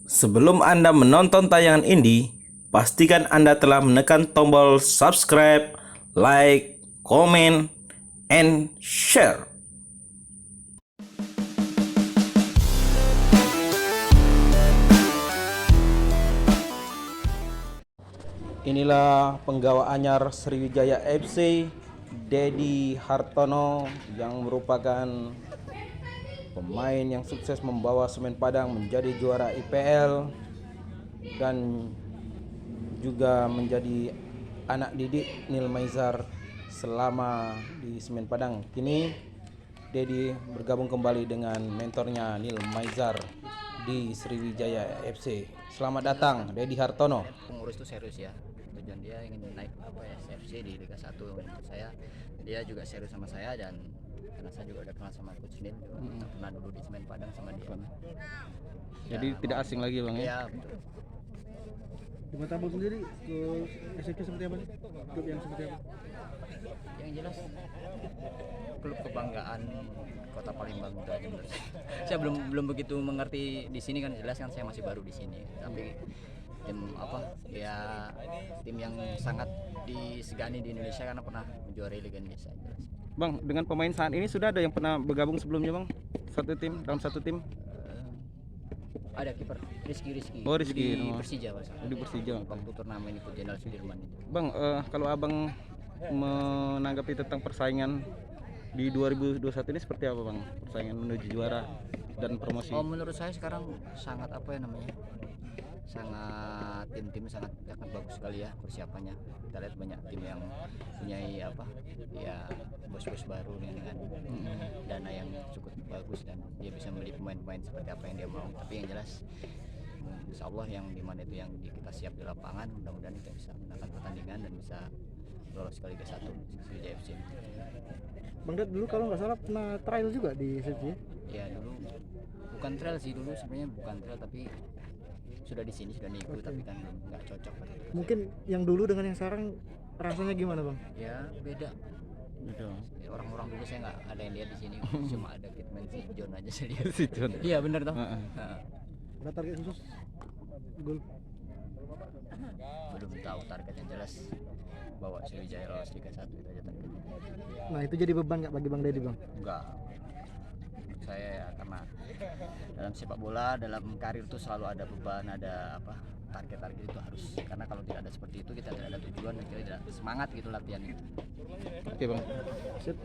Sebelum Anda menonton tayangan ini, pastikan Anda telah menekan tombol subscribe, like, comment, and share. Inilah penggawa anyar Sriwijaya FC, Dedi Hartono, yang merupakan pemain yang sukses membawa Semen Padang menjadi juara IPL dan juga menjadi anak didik Nil Maizar selama di Semen Padang. Kini Dedi bergabung kembali dengan mentornya Nil Maizar di Sriwijaya FC. Selamat datang Dedi Hartono. Pengurus itu serius ya, tujuan dia ingin naik FC di Liga 1. Menurut saya dia juga serius sama saya, dan karena saya juga udah kenal sama Coach Nil, juga pernah dulu di Semen Padang sama dia. Jadi tidak asing lagi bang ya? Iya betul. Di mata abang sendiri ke SFC seperti apa nih? Klub yang seperti apa? Yang jelas klub kebanggaan Kota Palembang itu aja menurut saya. Saya belum begitu mengerti di sini kan, jelas kan saya masih baru di sini. Tapi tim tim yang sangat disegani di Indonesia karena pernah menjuarai Liga Indonesia, jelas. Bang, dengan pemain saat ini sudah ada yang pernah bergabung sebelumnya bang? Dalam satu tim? Ada kiper Rizky Oh, Rizky. di Persija Di Persija. waktu turnamen ikut Jenderal Sudirman itu. Bang, kalau abang menanggapi tentang persaingan di 2021 ini seperti apa bang? Persaingan menuju juara dan promosi. Oh, menurut saya sekarang sangat sangat tim sangat bagus sekali ya persiapannya. Kita lihat banyak tim yang punya bos-bos baru dengan dana yang cukup bagus, dan dia bisa membeli pemain-pemain seperti apa yang dia mau. Tapi yang jelas insya Allah yang dimana itu yang kita siap di lapangan, mudah-mudahan kita bisa menangkan pertandingan dan bisa lolos ke Liga 1 Sriwijaya FC. Bang Ded dulu kalau nggak salah pernah trial juga di SFC ya? Ya dulu bukan trail sih, dulu sebenarnya bukan trail, tapi sudah di sini sudah nego, tapi kan nggak cocok. Mungkin yang dulu dengan yang sekarang rasanya gimana bang? Ya beda. Orang-orang dulu saya nggak ada yang lihat di sini, cuma ada Kitman si John aja saya lihat. Si John. Iya benar toh. Ada target khusus gol? Belum tahu target, yang jelas bawa Sriwijaya lolos Liga 1 itu aja targetnya. Nah itu jadi beban nggak bagi Bang Dedi bang? Enggak. Menurut saya ya, karena dalam sepak bola, dalam karir itu selalu ada beban, ada target-target itu harus, karena kalau tidak ada seperti itu kita tidak ada tujuan dan kita tidak semangat gitu latihan itu. Oke bang. Sip.